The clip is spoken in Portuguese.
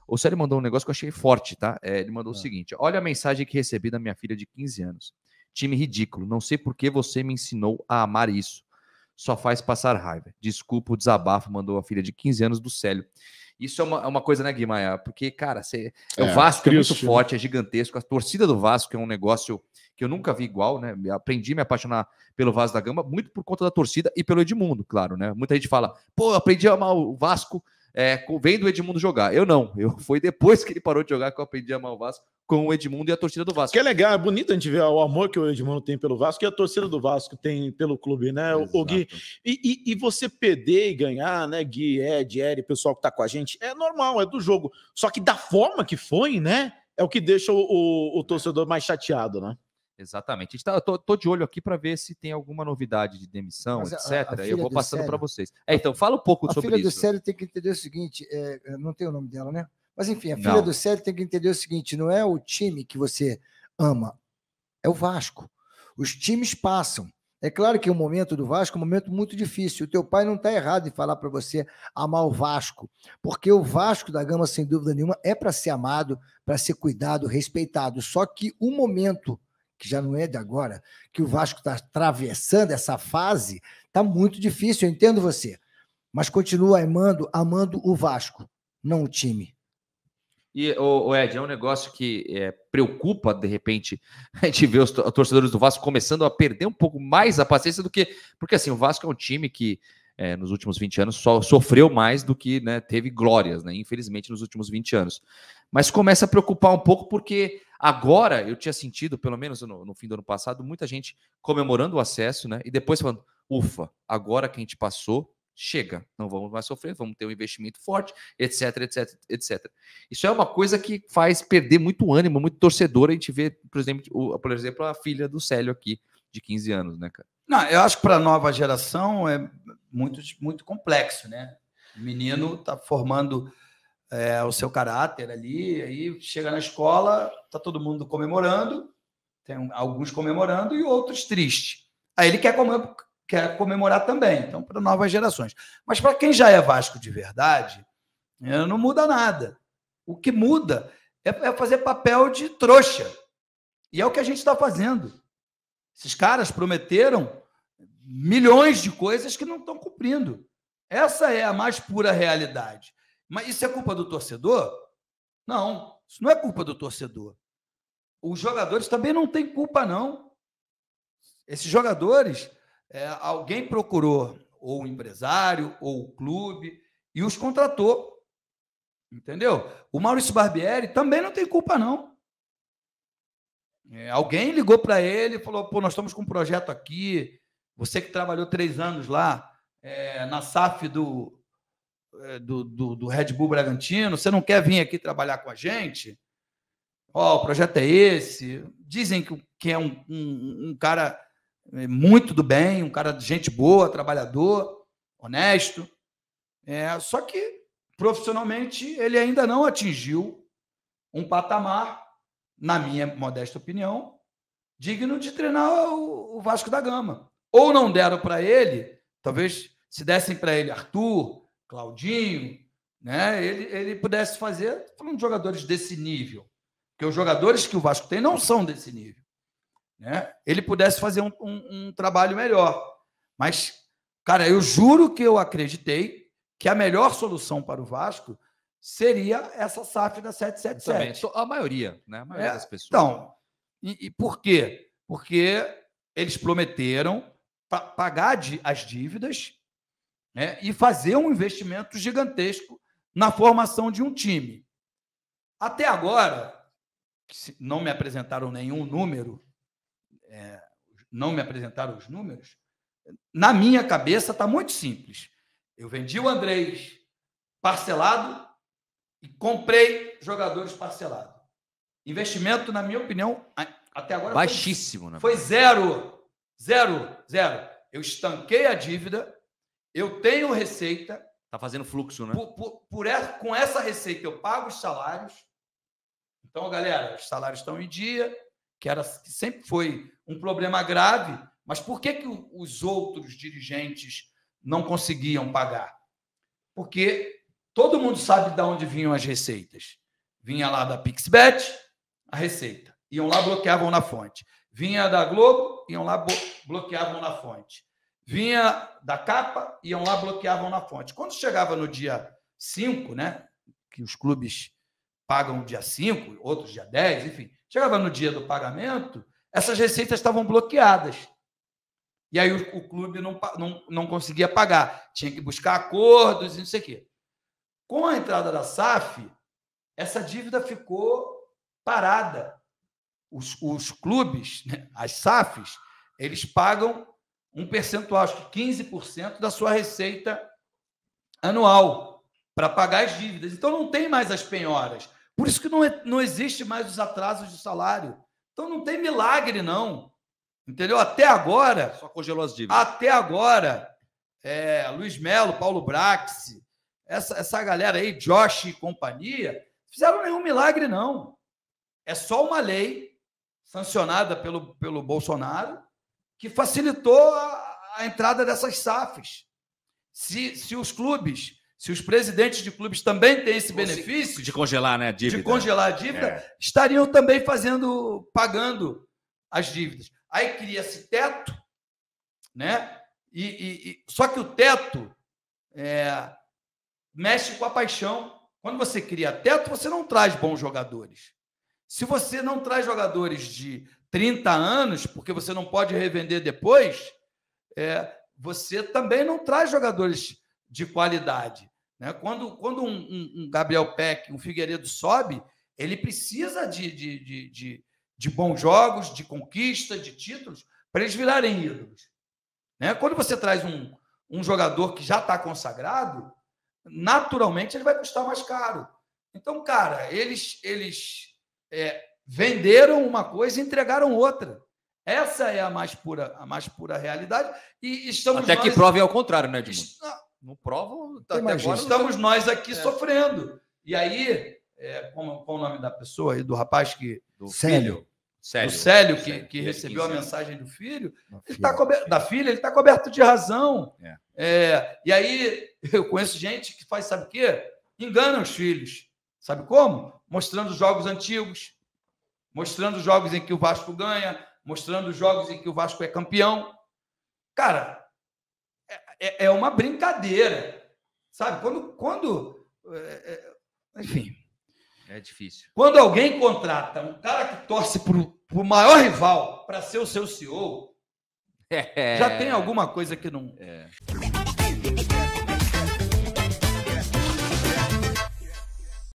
O Célio mandou um negócio que eu achei forte, tá? Ele mandou o seguinte: olha a mensagem que recebi da minha filha de 15 anos. Time ridículo. Não sei por que você me ensinou a amar isso. Só faz passar raiva. Desculpa o desabafo, mandou a filha de 15 anos do Célio. Isso é uma coisa, né, Guimarães? Porque, cara, o Vasco é muito forte, é gigantesco. A torcida do Vasco é um negócio que eu nunca vi igual, né? Aprendi a me apaixonar pelo Vasco da Gama, muito por conta da torcida e pelo Edmundo, claro, né? Muita gente fala, pô, eu aprendi a amar o Vasco vendo o Edmundo jogar. Eu não. Foi depois que ele parou de jogar que eu aprendi a amar o Vasco com o Edmundo e a torcida do Vasco. Que é legal, é bonito a gente ver o amor que o Edmundo tem pelo Vasco e a torcida do Vasco tem pelo clube, né, o Gui? E você perder e ganhar, né, Gui, Ed, Eri, pessoal que tá com a gente, é normal, é do jogo. Só que da forma que foi, né, é o que deixa o torcedor mais chateado, né? Exatamente. Eu tô de olho aqui para ver se tem alguma novidade de demissão, etc. Eu vou passando para vocês. Então, fala um pouco sobre isso. A filha do Célio tem que entender o seguinte, não tem o nome dela, né? Mas, enfim, a filha do Célio tem que entender o seguinte, não é o time que você ama, é o Vasco. Os times passam. É claro que o momento do Vasco é um momento muito difícil. O teu pai não está errado em falar para você amar o Vasco, porque o Vasco da Gama, sem dúvida nenhuma, é para ser amado, para ser cuidado, respeitado. Só que o momento, que já não é de agora, que o Vasco está atravessando essa fase, está muito difícil, eu entendo você. Mas continua amando o Vasco, não o time. E, Ed, é um negócio que preocupa, de repente, a gente vê os torcedores do Vasco começando a perder um pouco mais a paciência do que... Porque, assim, o Vasco é um time que, nos últimos 20 anos, só sofreu mais do que, né, teve glórias, né, infelizmente, nos últimos 20 anos. Mas começa a preocupar um pouco porque agora eu tinha sentido, pelo menos no fim do ano passado, muita gente comemorando o acesso, né, e depois falando, ufa, agora que a gente passou, chega, não vamos mais sofrer, vamos ter um investimento forte, etc, etc, etc. Isso é uma coisa que faz perder muito ânimo, muito torcedor. A gente vê, por exemplo, a filha do Célio aqui, de 15 anos, né, cara? Não, eu acho que para a nova geração é muito, muito complexo, né? O menino está formando o seu caráter ali, aí chega na escola, está todo mundo comemorando, tem alguns comemorando e outros tristes. Aí ele quer comemorar também, então, para novas gerações. Mas para quem já é Vasco de verdade, não muda nada. O que muda é fazer papel de trouxa. E é o que a gente está fazendo. Esses caras prometeram milhões de coisas que não estão cumprindo. Essa é a mais pura realidade. Mas isso é culpa do torcedor? Não, isso não é culpa do torcedor. Os jogadores também não têm culpa, não. Esses jogadores... alguém procurou ou o empresário ou o clube e os contratou, entendeu? O Maurício Barbieri também não tem culpa, não. Alguém ligou para ele e falou, pô, nós estamos com um projeto aqui, você que trabalhou 3 anos lá na SAF do Red Bull Bragantino, você não quer vir aqui trabalhar com a gente? O projeto é esse. Dizem que é um cara... muito do bem, um cara de gente boa, trabalhador, honesto. Só que, profissionalmente, ele ainda não atingiu um patamar, na minha modesta opinião, digno de treinar o Vasco da Gama. Ou não deram para ele, talvez se dessem para ele Arthur, Claudinho, né, ele pudesse fazer, falando de jogadores desse nível, porque os jogadores que o Vasco tem não são desse nível. Né? Ele pudesse fazer um trabalho melhor. Mas, cara, eu juro que eu acreditei que a melhor solução para o Vasco seria essa SAF da 777. A maioria, né? A maioria das pessoas. Então, e por quê? Porque eles prometeram pagar as dívidas, né, e fazer um investimento gigantesco na formação de um time. Até agora, não me apresentaram nenhum número, não me apresentaram os números, na minha cabeça está muito simples. Eu vendi o Andrés parcelado e comprei jogadores parcelados. Investimento, na minha opinião, até agora baixíssimo, né? Foi zero. Eu estanquei a dívida, eu tenho receita. Está fazendo fluxo, né? Com essa receita eu pago os salários. Então, galera, os salários estão em dia, que sempre foi um problema grave, mas por que os outros dirigentes não conseguiam pagar? Porque todo mundo sabe de onde vinham as receitas. Vinha lá da Pixbet, a receita. Iam lá, bloqueavam na fonte. Vinha da Globo, iam lá, bloqueavam na fonte. Vinha da Capa, iam lá, bloqueavam na fonte. Quando chegava no dia 5, né, que os clubes pagam dia 5, outros dia 10, enfim, chegava no dia do pagamento, essas receitas estavam bloqueadas. E aí o clube não conseguia pagar. Tinha que buscar acordos e não sei o quê. Com a entrada da SAF, essa dívida ficou parada. Os clubes, né, as SAFs, eles pagam um percentual, acho que 15% da sua receita anual para pagar as dívidas. Então, não tem mais as penhoras. Por isso que não existe mais os atrasos de salário. Então, não tem milagre, não. Entendeu? Até agora... Só congelou as dívidas. Até agora, Luiz Melo, Paulo Brax, essa galera aí, Josh e companhia, fizeram nenhum milagre, não. É só uma lei sancionada pelo Bolsonaro que facilitou a entrada dessas SAFs. Se os clubes, se os presidentes de clubes também têm esse benefício de congelar, né, a dívida. De congelar a dívida, estariam também pagando as dívidas. Aí cria-se teto, né? Só que o teto mexe com a paixão. Quando você cria teto, você não traz bons jogadores. Se você não traz jogadores de 30 anos, porque você não pode revender depois, você também não traz jogadores de qualidade. Né? Quando um Gabriel Peck, um Figueiredo sobe, ele precisa de bons jogos, de conquista, de títulos, para eles virarem ídolos. Né? Quando você traz um jogador que já está consagrado, naturalmente ele vai custar mais caro. Então, cara, eles venderam uma coisa e entregaram outra. Essa é a mais pura realidade. E estamos até que prove ao contrário, né, Edmundo? Não provam. Até agora estamos nós aqui sofrendo. E aí, qual o nome da pessoa aí, do rapaz que... Do Célio. Do Célio, que recebeu a mensagem do filho, da filha, ele está coberto de razão. E aí, eu conheço gente que faz, sabe o quê? Engana os filhos. Sabe como? Mostrando jogos antigos, mostrando jogos em que o Vasco ganha, mostrando jogos em que o Vasco é campeão. Cara, é uma brincadeira. Sabe? Enfim. É difícil. Quando alguém contrata um cara que torce para o maior rival para ser o seu CEO, já tem alguma coisa que não...